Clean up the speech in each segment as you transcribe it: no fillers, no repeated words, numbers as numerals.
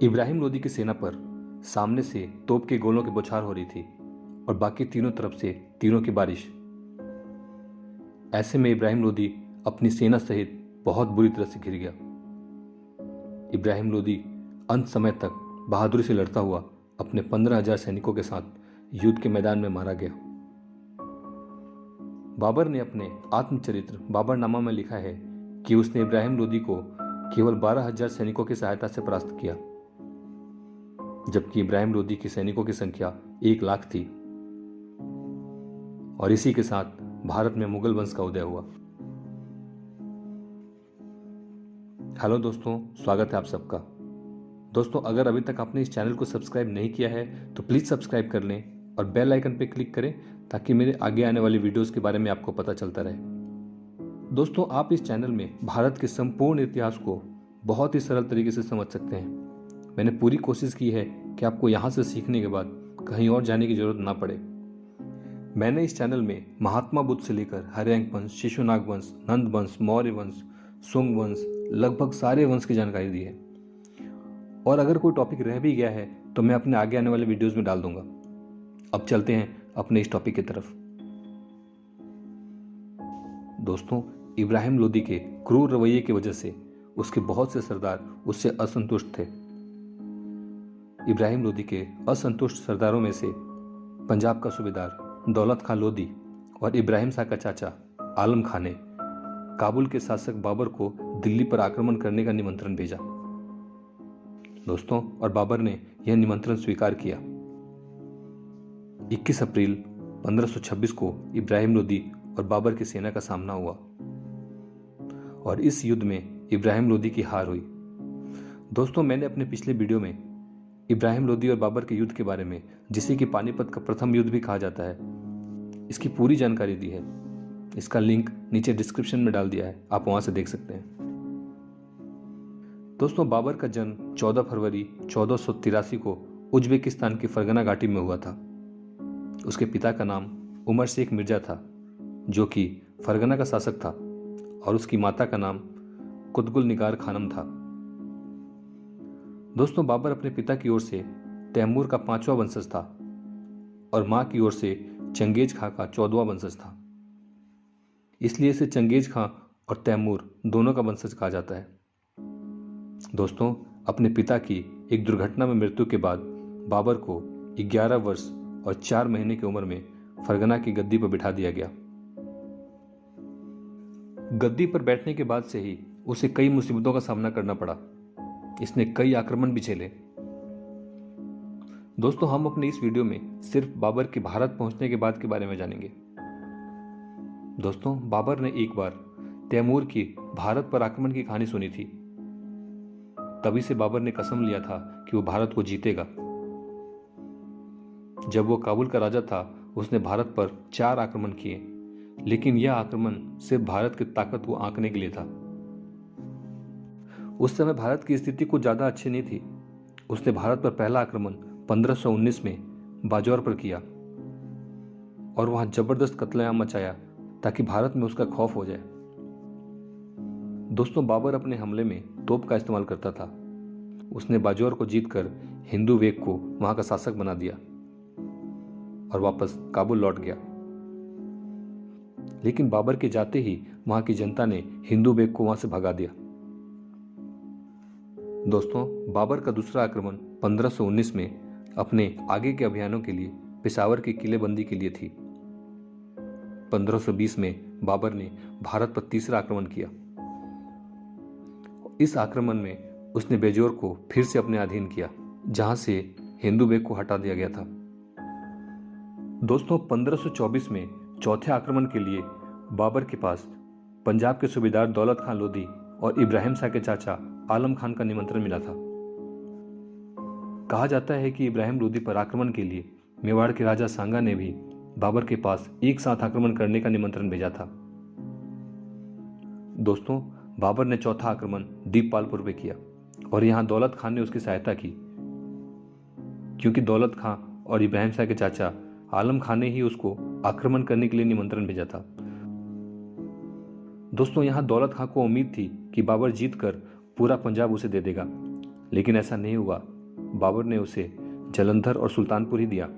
इब्राहिम लोदी की सेना पर सामने से तोप के गोलों की बौछार हो रही थी और बाकी तीनों तरफ से तीरों की बारिश। ऐसे में इब्राहिम लोदी अपनी सेना सहित बहुत बुरी तरह से घिर गया। इब्राहिम लोदी अंत समय तक बहादुरी से लड़ता हुआ अपने 15,000 सैनिकों के साथ युद्ध के मैदान में मारा गया। बाबर ने अपने आत्मचरित्र बाबरनामा में लिखा है कि उसने इब्राहिम लोदी को केवल 12,000 सैनिकों की सहायता से परास्त किया, जबकि इब्राहिम लोदी की सैनिकों की संख्या 1,00,000 थी। और इसी के साथ भारत में मुगल वंश का उदय हुआ। हेलो दोस्तों, स्वागत है आप सबका। दोस्तों, अगर अभी तक आपने इस चैनल को सब्सक्राइब नहीं किया है तो प्लीज़ सब्सक्राइब कर लें और बेल आइकन पर क्लिक करें ताकि मेरे आगे आने वाली वीडियोस के बारे में आपको पता चलता रहे। दोस्तों, आप इस चैनल में भारत के संपूर्ण इतिहास को बहुत ही सरल तरीके से समझ सकते हैं। मैंने पूरी कोशिश की है कि आपको यहाँ से सीखने के बाद कहीं और जाने की जरूरत ना पड़े। मैंने इस चैनल में महात्मा बुद्ध से लेकर हर्यंक वंश, शिशुनाग वंश, नंद वंश, मौर्य वंश, सुंग वंश, लगभग सारे वंश की जानकारी दी है। और अगर कोई टॉपिक रह भी गया है तो मैं अपने आगे आने वाले वीडियोस में डाल दूंगा। अब चलते हैं अपने इस टॉपिक की तरफ। दोस्तों, इब्राहिम लोदी के क्रूर रवैये की वजह से उसके बहुत से सरदार उससे असंतुष्ट थे। इब्राहिम लोदी के असंतुष्ट सरदारों में से पंजाब का सूबेदार दौलत खां लोदी और इब्राहिम शाह का चाचा आलम खां ने काबुल के शासक बाबर को दिल्ली पर आक्रमण करने का निमंत्रण भेजा। दोस्तों, और बाबर ने यह निमंत्रण स्वीकार किया। 21 अप्रैल 1526 को इब्राहिम लोदी और बाबर की सेना का सामना हुआ और इस युद्ध में इब्राहिम लोदी की हार हुई। दोस्तों, मैंने अपने पिछले वीडियो में इब्राहिम लोदी और बाबर के युद्ध के बारे में, जिसे कि पानीपत का प्रथम युद्ध भी कहा जाता है, इसकी पूरी जानकारी दी है। इसका लिंक नीचे डिस्क्रिप्शन में डाल दिया है, आप वहां से देख सकते हैं। दोस्तों, बाबर का जन्म 14 फरवरी 1483 को उज्बेकिस्तान की फरगना घाटी में हुआ था। उसके पिता का नाम उमर शेख मिर्जा था, जो कि फरगना का शासक था, और उसकी माता का नाम कुतगुल निगार खानम था। दोस्तों, बाबर अपने पिता की ओर से तैमूर का 5वां वंशज था और मां की ओर से चंगेज खां का 14वां वंशज था। इसलिए इसे चंगेज खां और तैमूर दोनों का वंशज कहा जाता है। दोस्तों, अपने पिता की एक दुर्घटना में मृत्यु के बाद बाबर को 11 वर्ष और 4 महीने की उम्र में फरगना की गद्दी पर बिठा दिया गया। गद्दी पर बैठने के बाद से ही उसे कई मुसीबतों का सामना करना पड़ा। इसने कई आक्रमण भी झेले। दोस्तों, हम अपने इस वीडियो में सिर्फ बाबर के भारत पहुंचने के बाद के बारे में जानेंगे। दोस्तों, बाबर ने एक बार तैमूर की भारत पर आक्रमण की कहानी सुनी थी। तभी से बाबर ने कसम लिया था कि वो भारत को जीतेगा। जब वो काबुल का राजा था, उसने भारत पर 4 आक्रमण किए, लेकिन यह आक्रमण सिर्फ भारत की ताकत को आंकने के लिए था। उस समय भारत की स्थिति कुछ ज्यादा अच्छी नहीं थी। उसने भारत पर पहला आक्रमण 1519 में बाजौर पर किया और वहां जबरदस्त कत्लेआम मचाया ताकि भारत में उसका खौफ हो जाए। दोस्तों, बाबर अपने हमले में तोप का इस्तेमाल करता था। उसने बाजौर को जीतकर हिंदू बेग को वहां का शासक बना दिया और वापस काबुल लौट गया। लेकिन बाबर के जाते ही वहां की जनता ने हिंदू बेग को वहां से भगा दिया। दोस्तों, बाबर का दूसरा आक्रमण 1519 में अपने आगे के अभियानों के लिए पेशावर की किलेबंदी के लिए थी। 1520 में बाबर ने भारत पर तीसरा आक्रमण किया। इस आक्रमण में उसने बेजोर को फिर से अपने अधीन किया, जहां से हिंदू बेग को हटा दिया गया था। दोस्तों, 1524 में चौथे आक्रमण के लिए बाबर के पास पंजाब के सूबेदार दौलत खां लोदी और इब्राहिम शाह के चाचा आलम खान का निमंत्रण मिला था। कहा जाता है कि इब्राहिम लोदी पर आक्रमण के लिए मेवाड़ के राजा सांगा ने भी बाबर के पास एक साथ आक्रमण करने का निमंत्रण भेजा था। दोस्तों, बाबर ने चौथा आक्रमण दीपपालपुर पे किया और यहां दौलत खान ने उसकी सहायता की, क्योंकि दौलत खां और इब्राहिम शाह के चाचा आलम खान ने ही उसको आक्रमण करने के लिए निमंत्रण भेजा था। दोस्तों, यहां दौलत खां को उम्मीद थी कि बाबर जीतकर पूरा पंजाब उसे दे देगा, लेकिन ऐसा नहीं हुआ। बाबर ने उसे जालंधर और सुल्तानपुर ही दिया।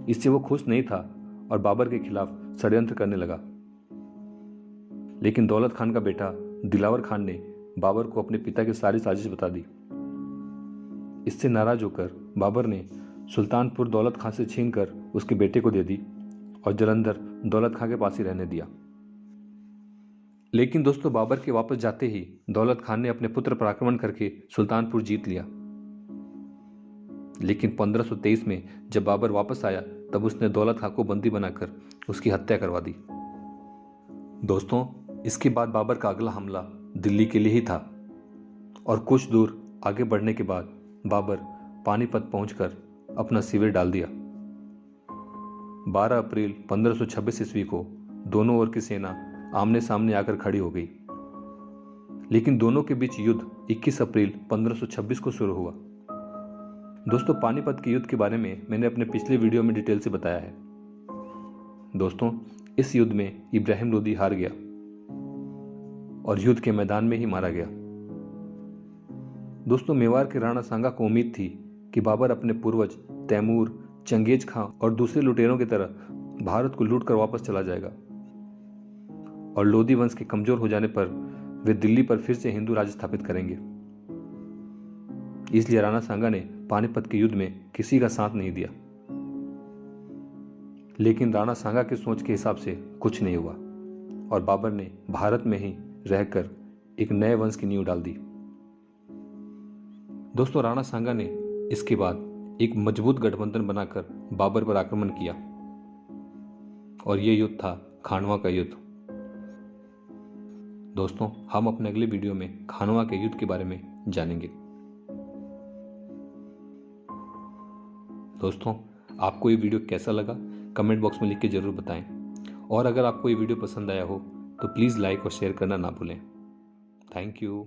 इससे वो खुश नहीं था और बाबर के खिलाफ षड्यंत्र करने लगा। लेकिन दौलत खान का बेटा दिलावर खान ने बाबर को अपने पिता की सारी साजिश बता दी। इससे नाराज होकर बाबर ने सुल्तानपुर दौलत खान से छीनकर उसके बेटे को दे दी और जालंधर दौलत खान के पास ही रहने दिया। लेकिन दोस्तों, बाबर के वापस जाते ही दौलत खान ने अपने पुत्र पर आक्रमण करके सुल्तानपुर जीत लिया। लेकिन 1523 में जब बाबर वापस आया तब उसने दौलत खान को बंदी बनाकर उसकी हत्या करवा दी। दोस्तों, इसके बाद बाबर का अगला हमला दिल्ली के लिए ही था और कुछ दूर आगे बढ़ने के बाद बाबर पानीपत पहुंचकर अपना शिविर डाल दिया। 12 अप्रैल 1526 ईस्वी को दोनों ओर की सेना आमने सामने आकर खड़ी हो गई। लेकिन दोनों के बीच युद्ध 21 अप्रैल 1526 को शुरू हुआ। दोस्तों, पानीपत के युद्ध के बारे में मैंने अपने पिछले वीडियो में डिटेल से बताया है। दोस्तों, इस युद्ध में इब्राहिम लोदी हार गया और युद्ध के मैदान में ही मारा गया। दोस्तों, मेवाड़ के राणा सांगा को उम्मीद थी कि बाबर अपने पूर्वज तैमूर, चंगेज खां और दूसरे लुटेरों की तरह भारत को लूट कर वापस चला जाएगा और लोदी वंश के कमजोर हो जाने पर वे दिल्ली पर फिर से हिंदू राज स्थापित करेंगे। इसलिए राणा सांगा ने पानीपत के युद्ध में किसी का साथ नहीं दिया। लेकिन राणा सांगा की सोच के हिसाब से कुछ नहीं हुआ और बाबर ने भारत में ही रहकर एक नए वंश की नींव डाल दी। दोस्तों, राणा सांगा ने इसके बाद एक मजबूत गठबंधन बनाकर बाबर पर आक्रमण किया और यह युद्ध था खानवा का युद्ध। दोस्तों, हम अपने अगले वीडियो में खानवा के युद्ध के बारे में जानेंगे। दोस्तों, आपको ये वीडियो कैसा लगा कमेंट बॉक्स में लिख के जरूर बताएं और अगर आपको ये वीडियो पसंद आया हो तो प्लीज़ लाइक और शेयर करना ना भूलें। Thank you.